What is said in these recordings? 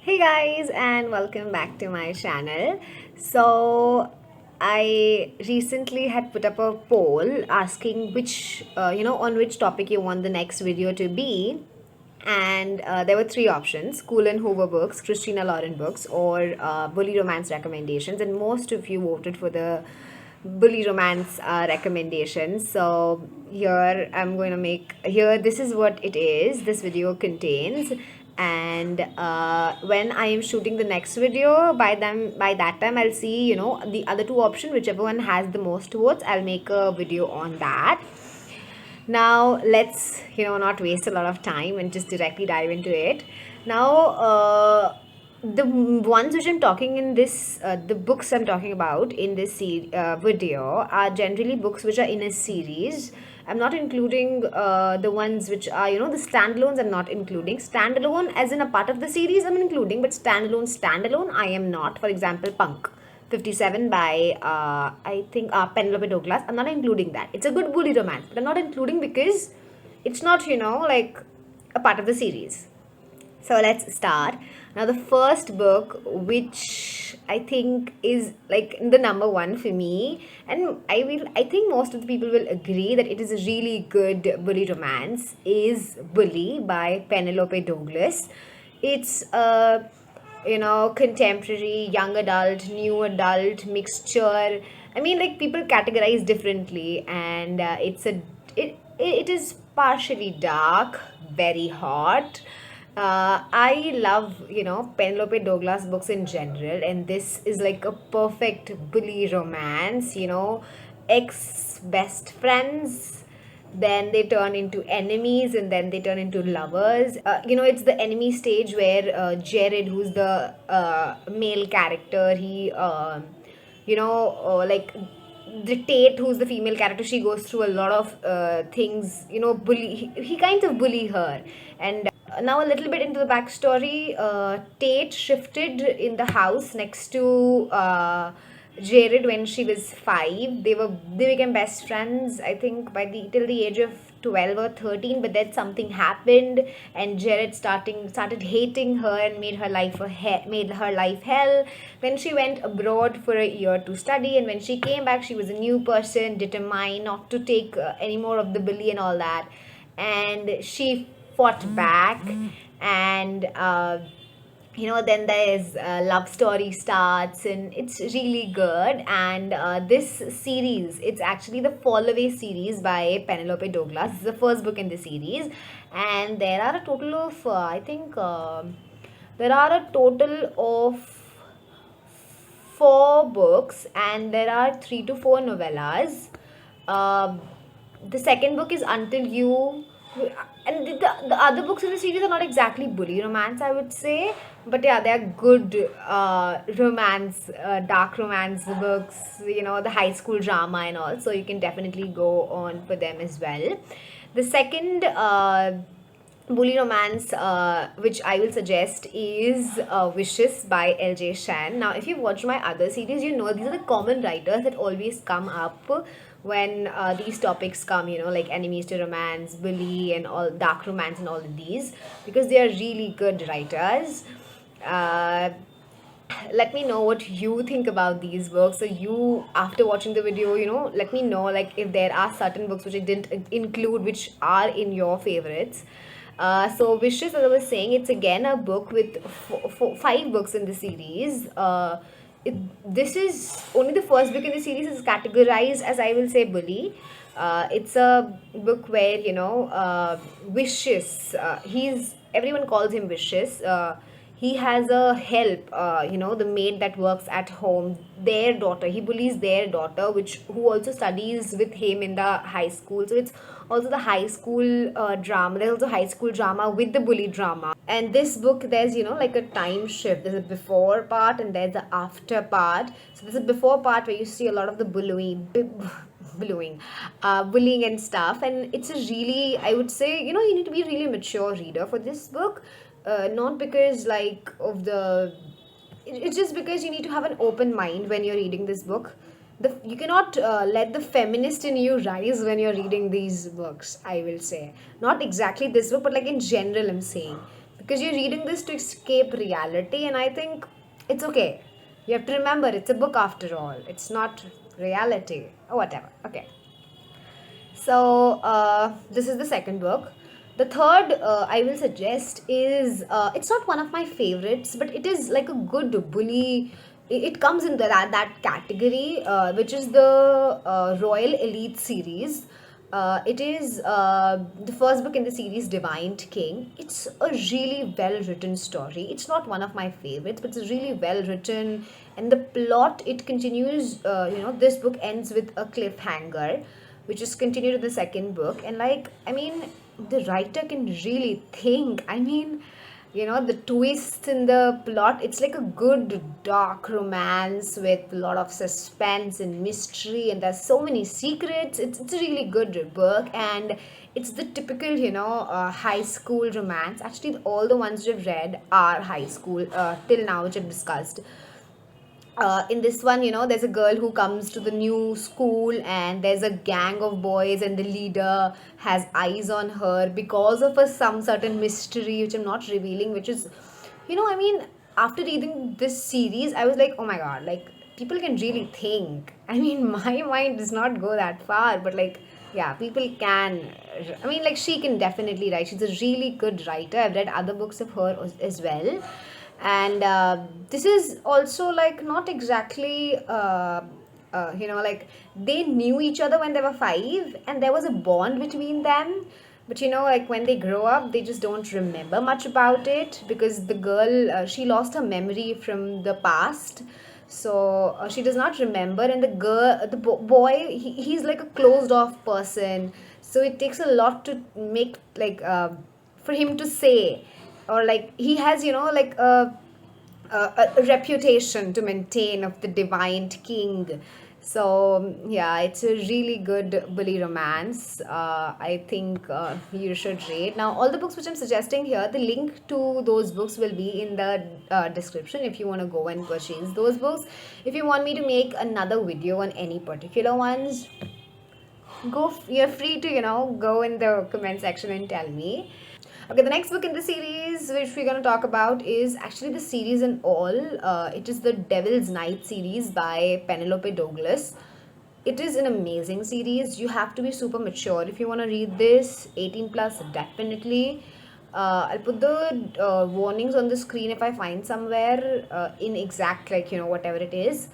Hey guys, and welcome back to my channel. So, I recently had put up a poll asking on which topic you want the next video to be. And there were three options: Cool and Hoover books, Christina Lauren books, or bully romance recommendations. And most of you voted for the bully romance recommendations. So here I'm going to make here this is what it is this video contains. And when I am shooting the next video, by that time I'll see the other two options. Whichever one has the most votes, I'll make a video on that. Now let's not waste a lot of time and just directly dive into it. Now the ones which I'm talking in this the books I'm talking about in this video are generally books which are in a series. I'm not including the ones which are the standalones. I'm not including standalone as in a part of the series. I'm including, but standalone I am not. For example, Punk 57 by I think Penelope Douglas. I'm not including that. It's a good bully romance, but I'm not including because it's not like a part of the series. So let's start. Now the first book, which I think is like the number one for me, and I think most of the people will agree that it is a really good bully romance, is Bully by Penelope Douglas. It's a contemporary, young adult, new adult mixture. I mean, like, people categorize differently, and it is partially dark, very hot. I love Penelope Douglas books in general, and this is like a perfect bully romance. Ex best friends, then they turn into enemies, and then they turn into lovers. It's the enemy stage where Jared, who's the male character, he like the Tate, who's the female character, she goes through a lot of things. Bully, he kind of bully her. And now a little bit into the backstory. Tate shifted in the house next to Jared when she was 5. They became best friends, I think, by the till the age of 12 or 13. But then something happened, and Jared started hating her and made her life hell. Then she went abroad for a year to study, and when she came back, she was a new person, determined not to take any more of the bully and all that. And she fought back, and then there's love story starts, and it's really good. And this series, it's actually the Fall Away series by Penelope Douglas. It's the first book in the series, and there are a total of I think there are a total of 4 books, and there are 3 to 4 novellas. Um the second book is Until You, and the other books in the series are not exactly bully romance, I would say, but yeah, they are good romance, dark romance books, the high school drama and all, so you can definitely go on for them as well. The second bully romance which I will suggest is Wishes by LJ Shan. Now, if you've watched my other series, these are the common writers that always come up when these topics come, like enemies to romance, bully, and all dark romance, and all of these, because they are really good writers. Uh, Let me know what you think about these books. So you, after watching the video, let me know, like, if there are certain books which I didn't include which are in your favorites. So Wishes, as I was saying, it's again a book with 5 books in the series. This is only the first book in the series is categorized as, I will say, bully. It's a book where Wishes. He's Everyone calls him Wishes. He has a help, the maid that works at home, their daughter. He bullies their daughter, who also studies with him in the high school. So it's also the high school drama. There's also high school drama with the bully drama. And this book, there's like a time shift. There's a before part and there's the after part. So there's a before part where you see a lot of the bullying and stuff. And it's a really, I would say, you need to be a really mature reader for this book. Not because like of the it's just because you need to have an open mind when you're reading this book. You cannot let the feminist in you rise when you're reading these books, I will say. Not exactly this book, but like in general, I'm saying, because you're reading this to escape reality, and I think it's okay. You have to remember it's a book after all. It's not reality or whatever. Okay. So this is the second book. The third I will suggest is it's not one of my favorites, but it is like a good bully. It comes in that category, which is the Royal Elite series. It is the first book in the series, Divine King. It's a really well written story. It's not one of my favorites, but it's really well written. And the plot, it continues, this book ends with a cliffhanger, which is continued in the second book. And like, I mean, the writer can really think. I mean, the twists in the plot, it's like a good dark romance with a lot of suspense and mystery, and there's so many secrets. It's a really good book, and it's the typical, high school romance. Actually, all the ones we've read are high school till now, which I've discussed. In this one, there's a girl who comes to the new school, and there's a gang of boys, and the leader has eyes on her because of some certain mystery, which I'm not revealing, which is, I mean, after reading this series, I was like, oh my god, like, people can really think. I mean, my mind does not go that far, but like, yeah, people can. I mean, like, she can definitely write. She's a really good writer. I've read other books of her as well. And this is also like not exactly like, they knew each other when they were 5, and there was a bond between them, but like, when they grow up, they just don't remember much about it, because the girl, she lost her memory from the past. So she does not remember, and the boy, he's like a closed off person, so it takes a lot to make, like, for him to say, or like, he has, like a reputation to maintain of the divine king. So yeah, it's a really good bully romance. I think you should read. Now, all the books which I'm suggesting here, the link to those books will be in the description if you want to go and purchase those books. If you want me to make another video on any particular ones, you're free to, go in the comment section and tell me. Okay, the next book in the series which we're going to talk about is actually the series in all. It is the Devil's Night series by Penelope Douglas. It is an amazing series. You have to be super mature if you want to read this. 18 plus, definitely. I'll put the warnings on the screen if I find somewhere in exact, like, whatever it is.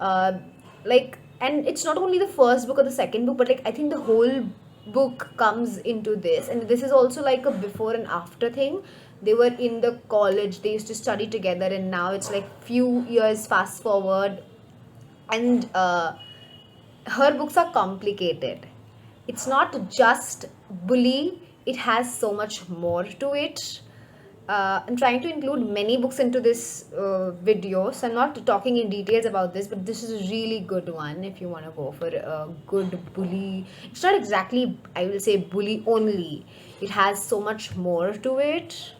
Like, and it's not only the first book or the second book, but like, I think the whole book comes into this, and this is also like a before and after thing. They were in the college, they used to study together, and now it's like few years fast forward, and her books are complicated. It's not just bully, it has so much more to it. I'm trying to include many books into this video, so I'm not talking in details about this, but this is a really good one if you want to go for a good bully. It's not exactly, I will say, bully only, it has so much more to it.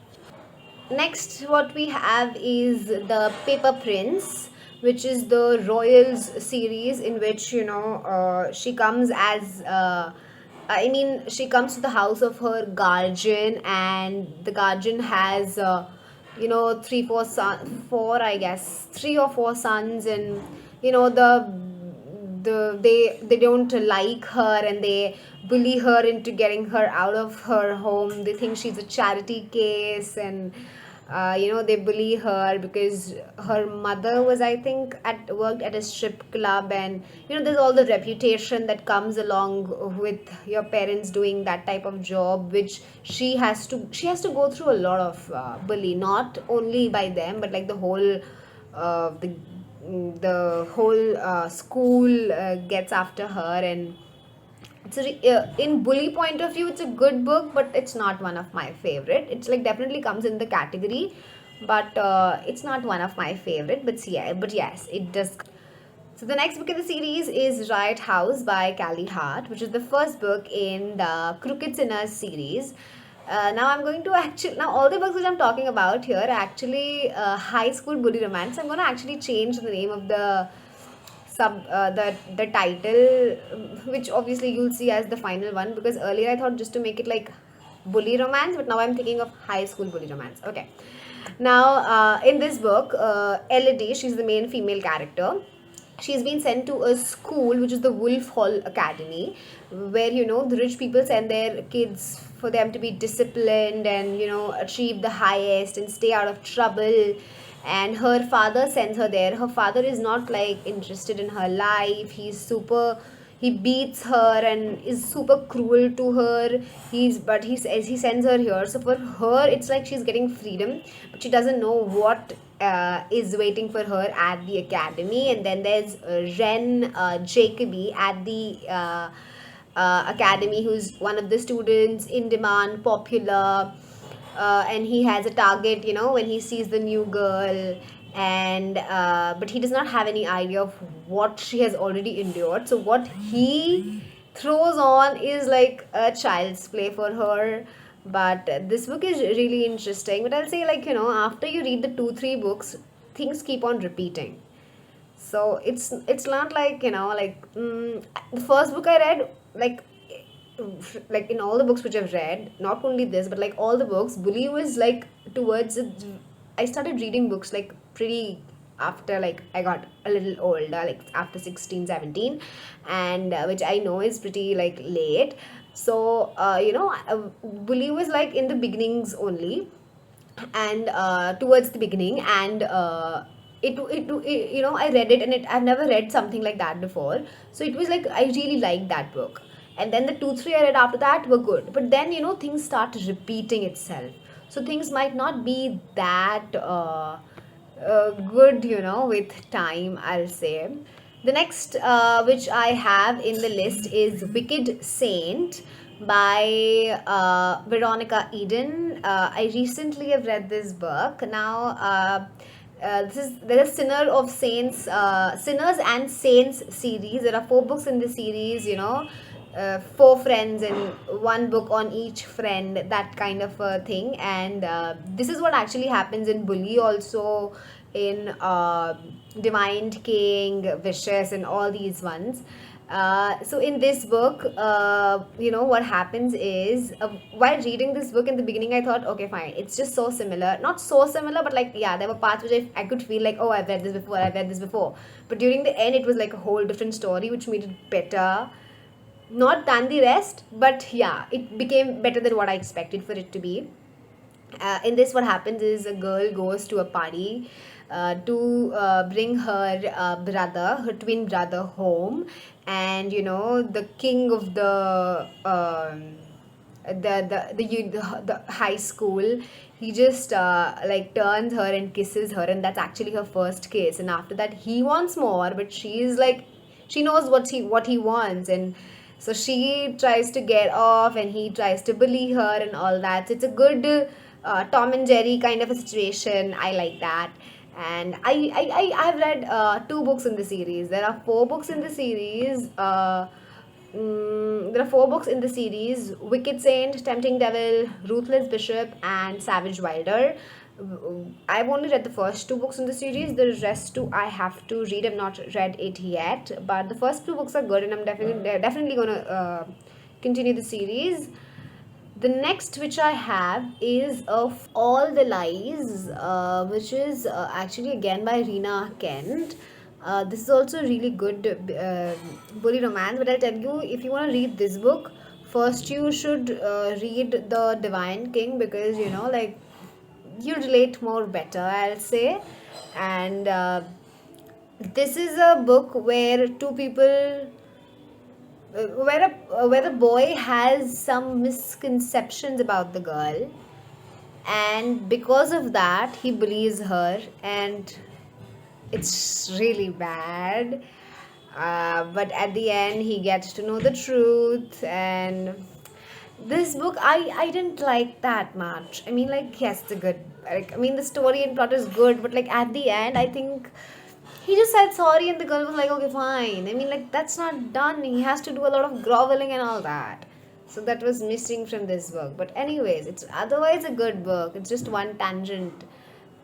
Next, what we have is the Paper Prince, which is the Royals series, in which, she comes as she comes to the house of her guardian, and the guardian has four, I guess, 3 or 4 sons, and they don't like her, and they bully her into getting her out of her home. They think she's a charity case, and they bully her because her mother was, I think, worked at a strip club, and there's all the reputation that comes along with your parents doing that type of job, which she has to go through a lot of bully, not only by them, but like the whole uh, the school gets after her. And in bully point of view, it's a good book, but it's not one of my favorite. It's like definitely comes in the category, but it's not one of my favorite. But yes, it does. So the next book in the series is Riot House by Callie Hart, which is the first book in the Crooked Sinners series. Now I'm going to now all the books which I'm talking about here are actually high school bully romance. I'm going to actually change the name of the the title, which obviously you'll see as the final one, because earlier I thought just to make it like bully romance, but now I'm thinking of high school bully romance. Okay. Now, in this book, Elodie, she's the main female character. She's been sent to a school which is the Wolf Hall Academy, where the rich people send their kids for them to be disciplined and achieve the highest and stay out of trouble. And her father sends her there. Her father is not like interested in her life. He beats her and is super cruel to her. He sends her here, so for her it's like she's getting freedom, but she doesn't know what is waiting for her at the academy. And then there's Ren Jacoby at the academy, who's one of the students, in demand, popular, and he has a target, when he sees the new girl. And but he does not have any idea of what she has already endured, so what he throws on is like a child's play for her. But this book is really interesting, but I'll say, like, after you read the 2 3 books, things keep on repeating. So it's not like, the first book I read, like in all the books which I've read, not only this but like all the books, bully was like towards it. I started reading books like pretty after, like, I got a little older, like after 16 17, and which I know is pretty like late. So bully was like in the beginnings only, and towards the beginning, and I read it, and I've never read something like that before. So it was like I really liked that book. And then the 2 3 I read after that were good, but then things start repeating itself. So things might not be that good, with time, I'll say. The next which I have in the list is Wicked Saint by Veronica Eden. I recently have read this book. Now, there's a Sinners and Saints series. There are 4 books in the series. 4 friends and 1 book on each friend, that kind of a thing. And this is what actually happens in Bully also, in Divine King, Vicious, and all these ones. So in this book, what happens is, while reading this book in the beginning, I thought, okay, fine, it's just so similar. Not so similar, but like, yeah, there were parts which I could feel like, oh, I've read this before. But during the end, it was like a whole different story, which made it better. Not than the rest, but yeah, it became better than what I expected for it to be. In this, what happens is a girl goes to a party to bring her twin brother home. And the king of the high school, he just like turns her and kisses her, and that's actually her first kiss. And after that, he wants more, but she's like, she knows what he wants. And so she tries to get off, and he tries to bully her and all that. So it's a good Tom and Jerry kind of a situation. I like that. And I've read 2 books in the series. There are 4 books in the series. There are 4 books in the series: Wicked Saint, Tempting Devil, Ruthless Bishop, and Savage Wilder. I've only read the first 2 books in the series. The rest 2 I have to read. I've not read it yet, but the first 2 books are good, and I'm definitely gonna continue the series. The next which I have is of All the Lies, which is actually again by Reena Kent. This is also really good bully romance. But I'll tell you, if you want to read this book, first you should read The Divine King, because like, you relate more better, I'll say. And this is a book where 2 people, where the boy has some misconceptions about the girl, and because of that he believes her, and it's really bad. But at the end he gets to know the truth. And this book, I didn't like that much. I mean, like, yes, it's a good, like, I mean, the story and plot is good, but like at the end, I think he just said sorry, and the girl was like, okay, fine. I mean, like, that's not done. He has to do a lot of groveling and all that. So that was missing from this book. But anyways, it's otherwise a good book. It's just one tangent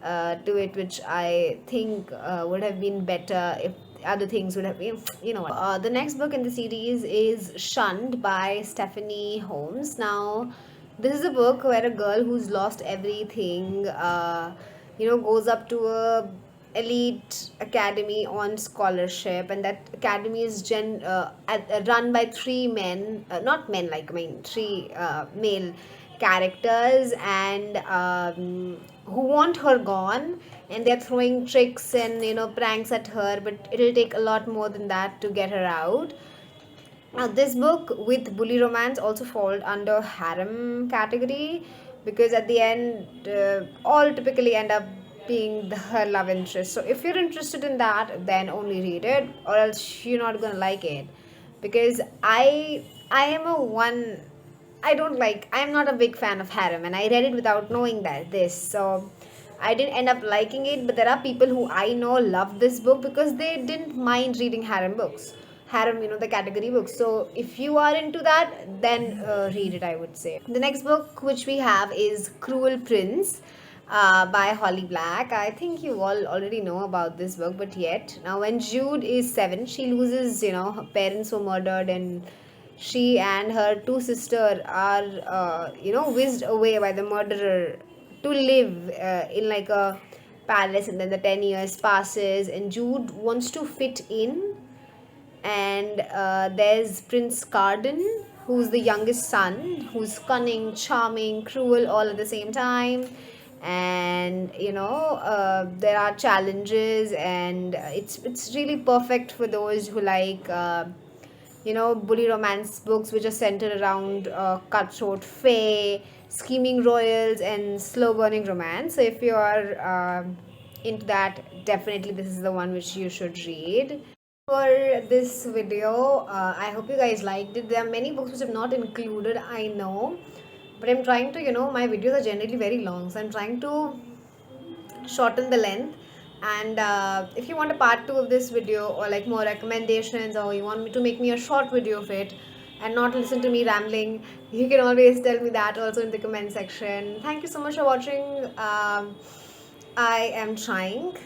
to it, which I think would have been better if other things would have been, the next book in the series is Shunned by Stephanie Holmes. Now, This is a book where a girl who's lost everything, goes up to a elite academy on scholarship, and that academy is run by three men, not men, like, I mean, three male characters, and who want her gone, and they're throwing tricks and pranks at her, but it'll take a lot more than that to get her out. Now, this book with bully romance also falls under harem category, because at the end, all typically end up being her love interest. So if you're interested in that, then only read it, or else you're not gonna like it. Because I am a one. I don't like. I'm not a big fan of harem, and I read it without knowing that this. So I didn't end up liking it. But there are people who I know love this book because they didn't mind reading harem books. Harem, the category books. So if you are into that, then read it, I would say. The next book which we have is Cruel Prince, by Holly Black. I think you all already know about this book, but yet. Now, when Jude is 7, she loses, her parents were murdered, and she and her two sisters are, whisked away by the murderer to live in like a palace. And then the 10 years passes, and Jude wants to fit in, and there's Prince Carden, who's the youngest son, who's cunning, charming, cruel all at the same time. And there are challenges, and it's really perfect for those who like bully romance books which are centered around cutthroat fae, scheming royals, and slow burning romance. So if you are into that, definitely this is the one which you should read. For this video, I hope you guys liked it. There are many books which have not included, I know, but I'm trying to, my videos are generally very long, so I'm trying to shorten the length. And if you want a part 2 of this video, or like more recommendations, or you want me to make me a short video of it and not listen to me rambling, you can always tell me that also in the comment section. Thank you so much for watching. I am trying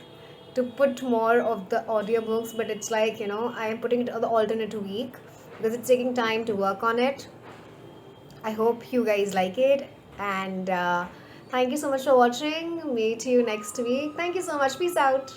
to put more of the audiobooks, but it's like, I am putting it on the alternate week because it's taking time to work on it. I hope you guys like it, and thank you so much for watching. Meet you next week. Thank you so much. Peace out.